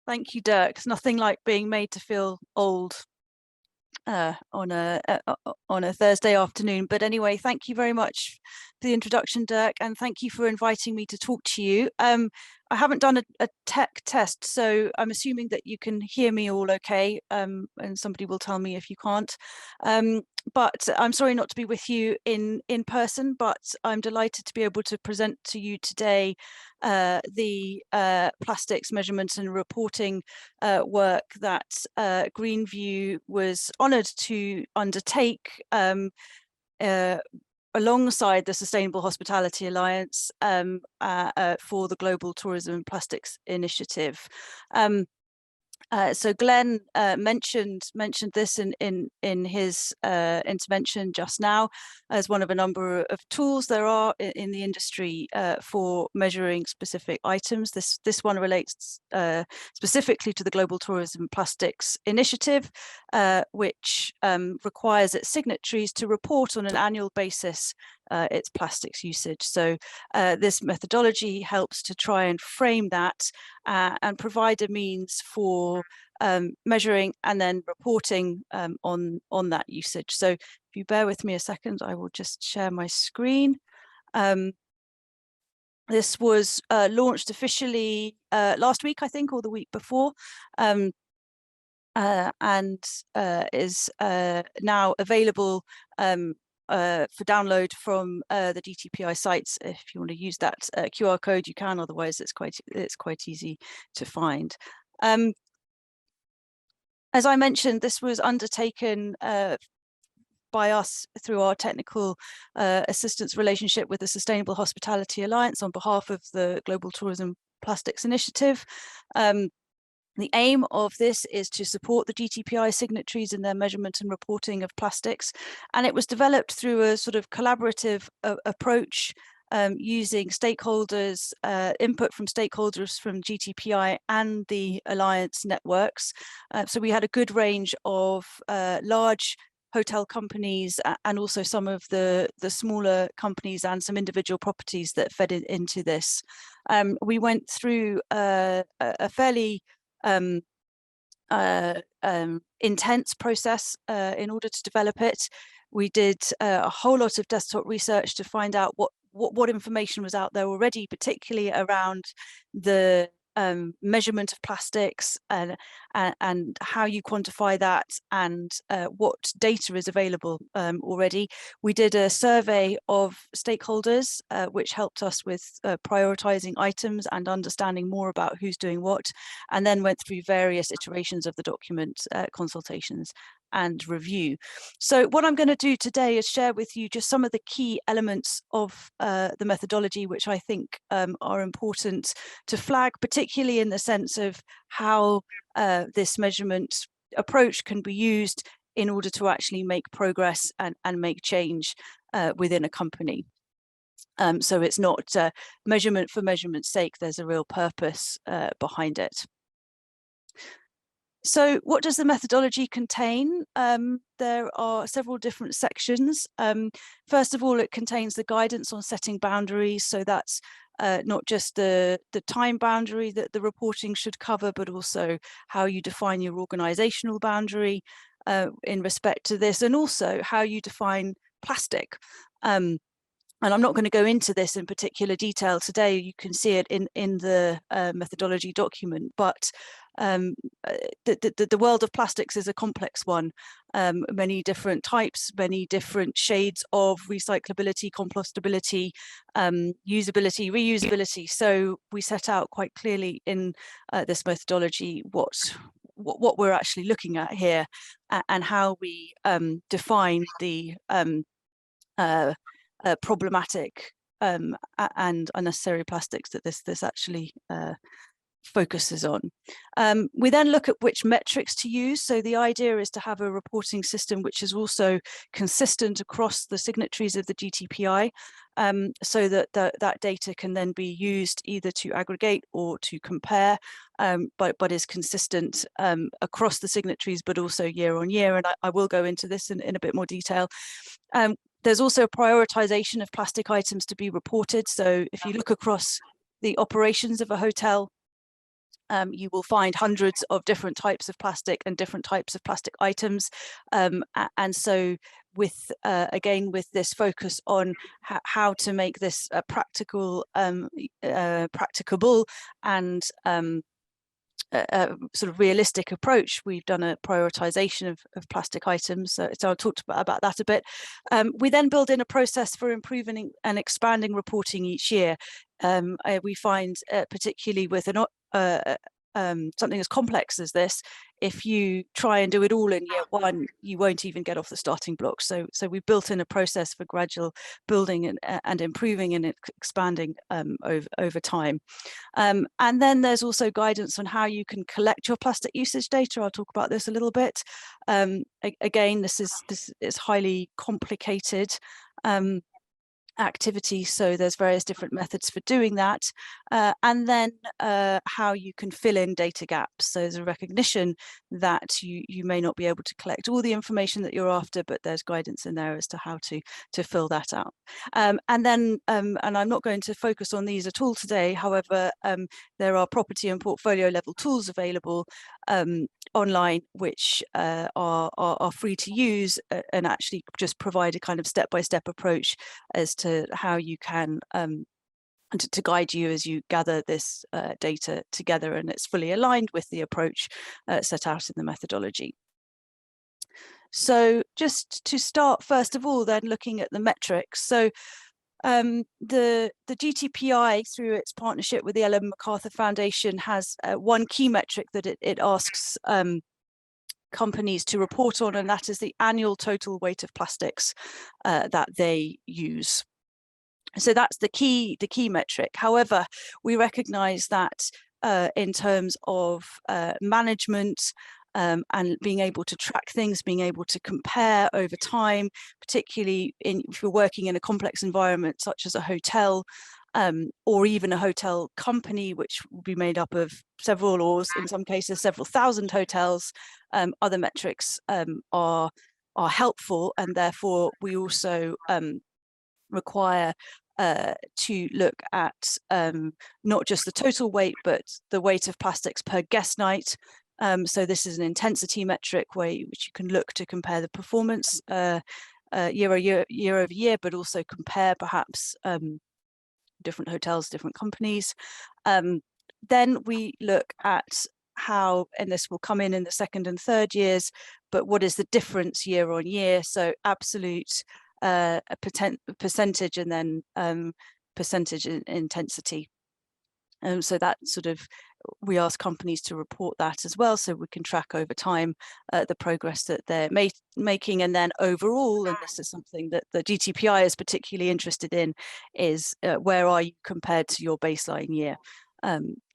Thank you, Dirk. It's nothing like being made to feel old on a Thursday afternoon. But anyway, thank you very much for the introduction, Dirk, and thank you for inviting me to talk to you. I haven't done a tech test, so I'm assuming that you can hear me all okay, and somebody will tell me if you can't. But I'm sorry not to be with you in person, but I'm delighted to be able to present to you today the plastics measurements and reporting work that Greenview was honoured to undertake alongside the Sustainable Hospitality Alliance for the Global Tourism and Plastics Initiative. So Glenn mentioned this in his intervention just now as one of a number of tools there are in the industry for measuring specific items. This one relates specifically to the Global Tourism Plastics Initiative, which requires its signatories to report on an annual basis its plastics usage. So this methodology helps to try and frame that and provide a means for measuring and then reporting on that usage. So if you bear with me a second, I will just share my screen. This was launched officially last week, I think, or the week before, and is now available for download from the DTPI sites. If you want to use that QR code, you can. Otherwise, it's quite easy to find. As I mentioned, this was undertaken by us through our technical assistance relationship with the Sustainable Hospitality Alliance on behalf of the Global Tourism Plastics Initiative. The aim of this is to support the GTPI signatories in their measurement and reporting of plastics, and it was developed through a sort of collaborative approach using stakeholders, input from stakeholders from GTPI and the Alliance networks. So we had a good range of large hotel companies and also some of the smaller companies and some individual properties that fed into this. We went through a fairly intense process in order to develop it. We did a whole lot of desktop research to find out what information was out there already, particularly around the measurement of plastics and how you quantify that and what data is available already. We did a survey of stakeholders, which helped us with prioritizing items and understanding more about who's doing what, and then went through various iterations of the document, consultations and review. So what I'm going to do today is share with you just some of the key elements of the methodology, which I think are important to flag, particularly in the sense of how this measurement approach can be used in order to actually make progress and make change within a company. So it's not measurement for measurement's sake, there's a real purpose behind it. So what does the methodology contain? There are several different sections. First of all, it contains the guidance on setting boundaries. So that's not just the time boundary that the reporting should cover, but also how you define your organizational boundary in respect to this, and also how you define plastic. And I'm not going to go into this in particular detail today. You can see it in the methodology document, but the world of plastics is a complex one. Many different types, many different shades of recyclability, compostability, usability, reusability. So we set out quite clearly in this methodology what we're actually looking at here and how we define the problematic and unnecessary plastics that this actually focuses on. We then look at which metrics to use. So the idea is to have a reporting system which is also consistent across the signatories of the GTPI, so that that data can then be used either to aggregate or to compare, but is consistent across the signatories, but also year on year. And I will go into this in a bit more detail. There's also a prioritization of plastic items to be reported. So if you look across the operations of a hotel, you will find hundreds of different types of plastic and different types of plastic items. And so with, again, with this focus on how to make this practical, practicable and a sort of realistic approach, we've done a prioritization of plastic items. So I talked about that a bit. We then build in a process for improving and expanding reporting each year. We find, particularly with something as complex as this, if you try and do it all in year one, you won't even get off the starting block. So we built in a process for gradual building and improving and expanding over time. And then there's also guidance on how you can collect your plastic usage data. I'll talk about this a little bit. Again, this is highly complicated activity, so there's various different methods for doing that, and then how you can fill in data gaps. So there's a recognition that you may not be able to collect all the information that you're after, but there's guidance in there as to how to fill that out. And then and I'm not going to focus on these at all today, however, there are property and portfolio level tools available online, which are free to use, and actually just provide a kind of step-by-step approach as to how you can to guide you as you gather this data together, and it's fully aligned with the approach set out in the methodology. So just to start, first of all, then looking at the metrics. So the GTPI, through its partnership with the Ellen MacArthur Foundation, has one key metric that it asks companies to report on, and that is the annual total weight of plastics that they use. So that's the key metric. However, we recognize that in terms of management and being able to track things, being able to compare over time, particularly if you're working in a complex environment such as a hotel, or even a hotel company, which will be made up of several, or in some cases several thousand hotels, other metrics are helpful, and therefore we also require to look at not just the total weight, but the weight of plastics per guest night. So this is an intensity metric which you can look to compare the performance year over year, but also compare perhaps different hotels, different companies. Then we look at how, and this will come in the second and third years, but what is the difference year on year? So absolute percentage, and then percentage in intensity. So that sort of, we ask companies to report that as well, so we can track over time the progress that they're making. And then overall, and this is something that the GTPI is particularly interested in, is where are you compared to your baseline year?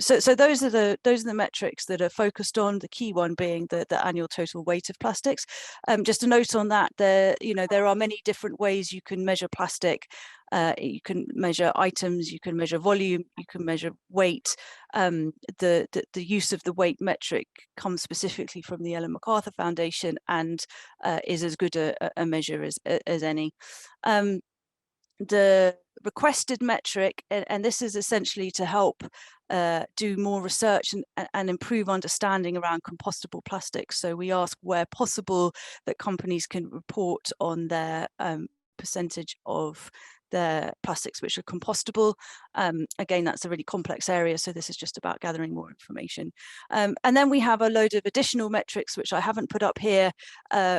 So those are the metrics that are focused on, the key one being the annual total weight of plastics. Just a note on that, there are many different ways you can measure plastic. You can measure items, you can measure volume, you can measure weight. The use of the weight metric comes specifically from the Ellen MacArthur Foundation, and is as good a measure as any. The requested metric, and this is essentially to help do more research and improve understanding around compostable plastics. So we ask, where possible, that companies can report on their percentage of their plastics which are compostable. Again, that's a really complex area, so this is just about gathering more information. And then we have a load of additional metrics which I haven't put up here,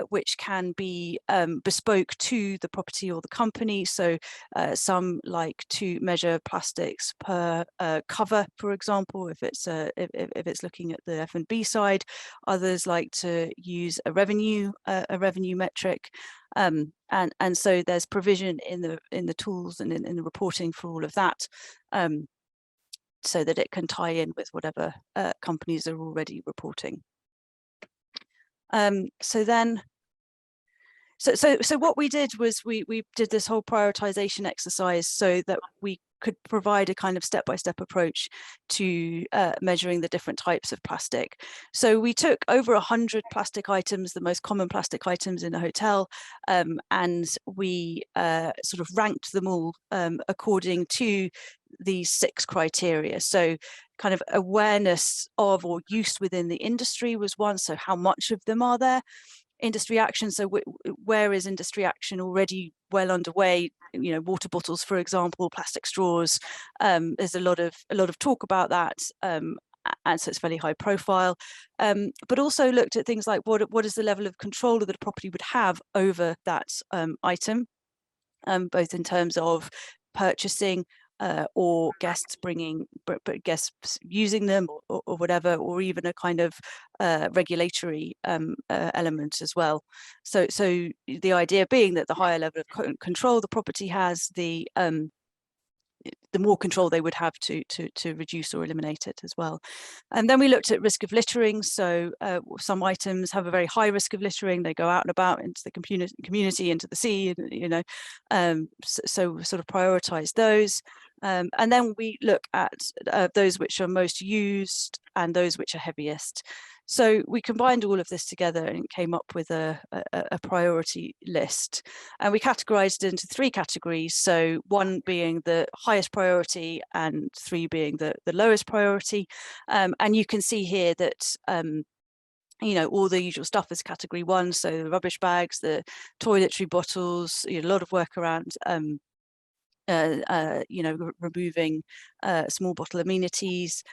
which can be bespoke to the property or the company. So some like to measure plastics per cover, for example, if it's looking at the F&B side. Others like to use a revenue metric. And so there's provision in the tools and in the reporting for all of that, so that it can tie in with whatever companies are already reporting. So what we did was we did this whole prioritization exercise so that we could provide a kind of step-by-step approach to measuring the different types of plastic. So we took over 100 plastic items, the most common plastic items in a hotel, and we sort of ranked them all according to these 6 criteria. So kind of awareness of or use within the industry was one. So how much of them are there? Industry action, so where is industry action already well underway? You know, water bottles, for example, plastic straws. There's a lot of talk about that, and so it's fairly high profile. But also looked at things like what is the level of control that the property would have over that item, both in terms of purchasing or guests bringing, but guests using them or whatever, or even a kind of regulatory element as well. So the idea being that the higher level of control the property has, the more control they would have to reduce or eliminate it as well. And then we looked at risk of littering. So some items have a very high risk of littering. They go out and about into the community, into the sea, you know, so we sort of prioritize those. And then we look at those which are most used and those which are heaviest. So we combined all of this together and came up with a priority list. And we categorized it into 3 categories. So 1 being the highest priority and 3 being the lowest priority. And you can see here that you know, all the usual stuff is category 1. So the rubbish bags, the toiletry bottles, you know, a lot of work around you know, removing small bottle amenities,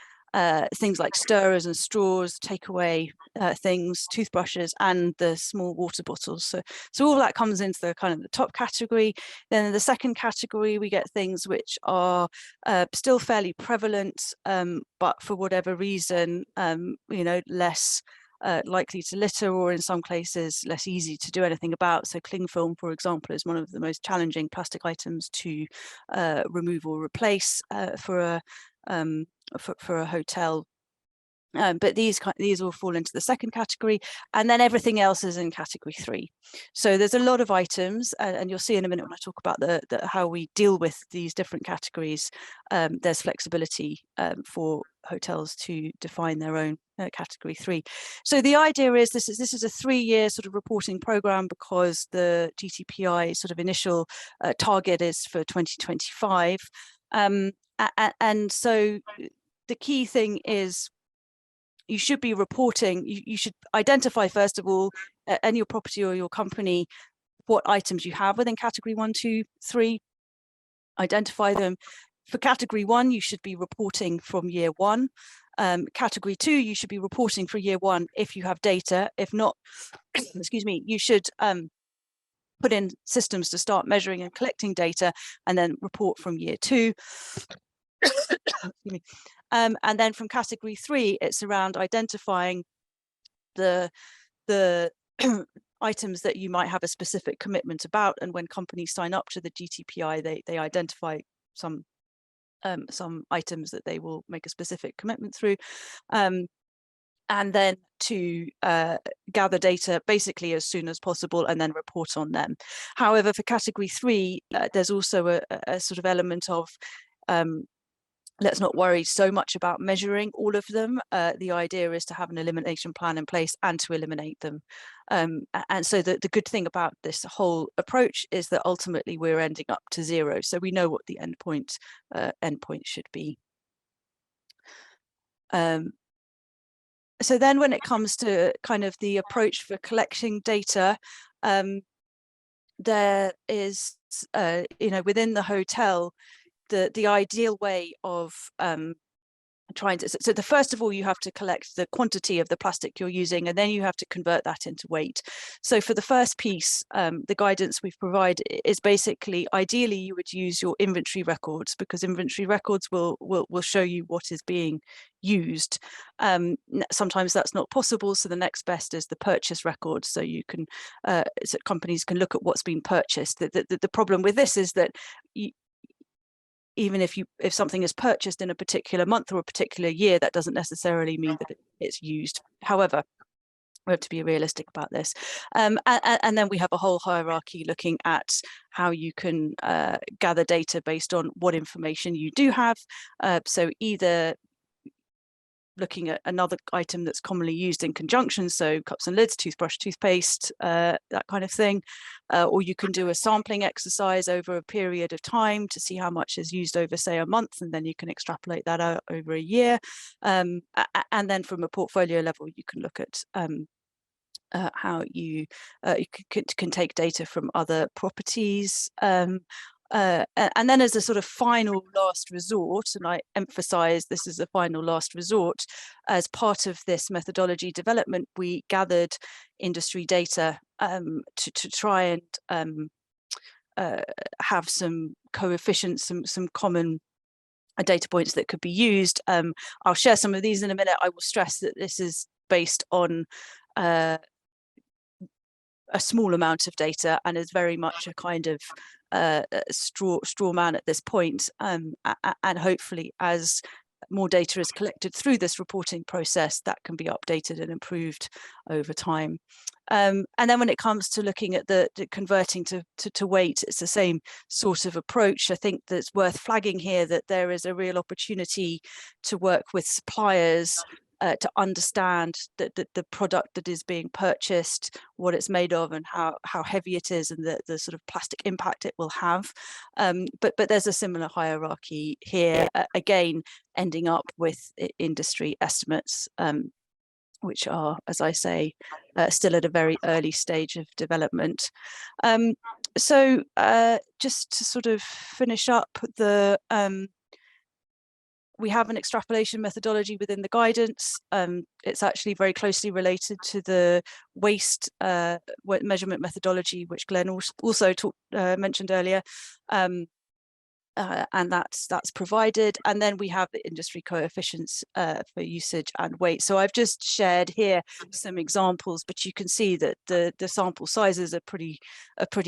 things like stirrers and straws, takeaway things, toothbrushes, and the small water bottles. So all that comes into the kind of the top category. Then in the second category, we get things which are still fairly prevalent, but for whatever reason, you know, less likely to litter, or in some cases less easy to do anything about. So cling film, for example, is one of the most challenging plastic items to remove or replace for a hotel. But these all fall into the second category, and then everything else is in category 3. So there's a lot of items, and you'll see in a minute when I talk about the how we deal with these different categories. There's flexibility for hotels to define their own category 3. So the idea is this is a 3-year sort of reporting program, because the GTPI sort of initial target is for 2025, and so the key thing is, you should be reporting, you should identify, first of all, in your property or your company, what items you have within category 1, 2, 3, identify them. For category 1, you should be reporting from year 1. Category 2, you should be reporting for year 1 if you have data. If not, excuse me, you should put in systems to start measuring and collecting data, and then report from year 2. Excuse me. And then from category 3, it's around identifying the items that you might have a specific commitment about. And when companies sign up to the GTPI, they identify some items that they will make a specific commitment through. And then to gather data basically as soon as possible and then report on them. However, for category 3, there's also a sort of element of let's not worry so much about measuring all of them. The idea is to have an elimination plan in place and to eliminate them. And so the good thing about this whole approach is that ultimately we're ending up to 0. So we know what the endpoint should be. So then when it comes to kind of the approach for collecting data, there is, you know, within the hotel, the ideal way of trying to, so the first of all, you have to collect the quantity of the plastic you're using, and then you have to convert that into weight. So for the first piece, the guidance we've provided is basically, ideally you would use your inventory records, because inventory records will show you what is being used. Sometimes that's not possible, so the next best is the purchase record. So you can, so companies can look at what's been purchased. The problem with this is that even if something is purchased in a particular month or a particular year, that doesn't necessarily mean that it's used. However, We have to be realistic about this. And then we have a whole hierarchy looking at how you can gather data based on what information you do have. So either looking at another item that's commonly used in conjunction, so cups and lids, toothbrush, toothpaste, that kind of thing, or you can do a sampling exercise over a period of time to see how much is used over, say, a month, and then you can extrapolate that out over a year. And then from a portfolio level, you can look at how you can take data from other properties. And then as a sort of final last resort, and I emphasize this is a final last resort, as part of this methodology development, we gathered industry data to try and have some coefficients, some common data points that could be used. I'll share some of these in a minute. I will stress that this is based on a small amount of data and is very much a kind of straw man at this point, and hopefully as more data is collected through this reporting process, that can be updated and improved over time. And then when it comes to looking at the converting to weight, it's the same sort of approach. I think that's worth flagging here that there is a real opportunity to work with suppliers to understand the product that is being purchased, what it's made of, and how heavy it is, and the sort of plastic impact it will have. But there's a similar hierarchy here, again, ending up with industry estimates, which are, as I say, still at a very early stage of development. So just to sort of finish up, we have an extrapolation methodology within the guidance. It's actually very closely related to the waste measurement methodology, which Glenn also mentioned earlier. And that's provided. And then we have the industry coefficients for usage and weight. So I've just shared here some examples, but you can see that the sample sizes are pretty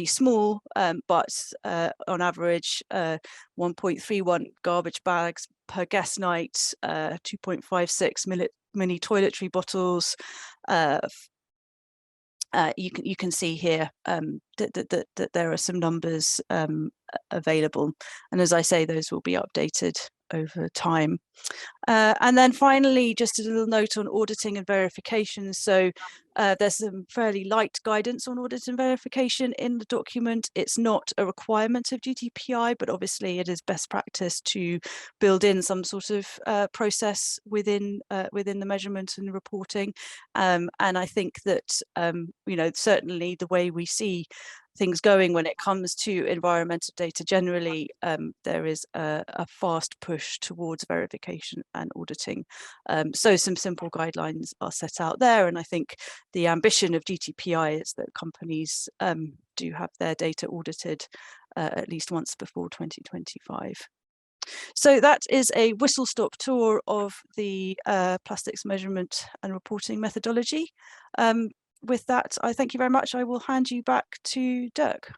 small, but on average 1.31 garbage bags per guest night, 2.56 mini toiletry bottles. You can see here that there are some numbers available, and as I say, those will be updated over time. And then finally, just a little note on auditing and verification. So there's some fairly light guidance on audit and verification in the document. It's not a requirement of GDPI, but obviously it is best practice to build in some sort of process within the measurement and reporting. And I think that certainly the way we see things going when it comes to environmental data generally, there is a fast push towards verification and auditing. So some simple guidelines are set out there, and I think the ambition of GDPI is that companies do have their data audited at least once before 2025. So that is a whistle-stop tour of the plastics measurement and reporting methodology. With that, I thank you very much. I will hand you back to Dirk.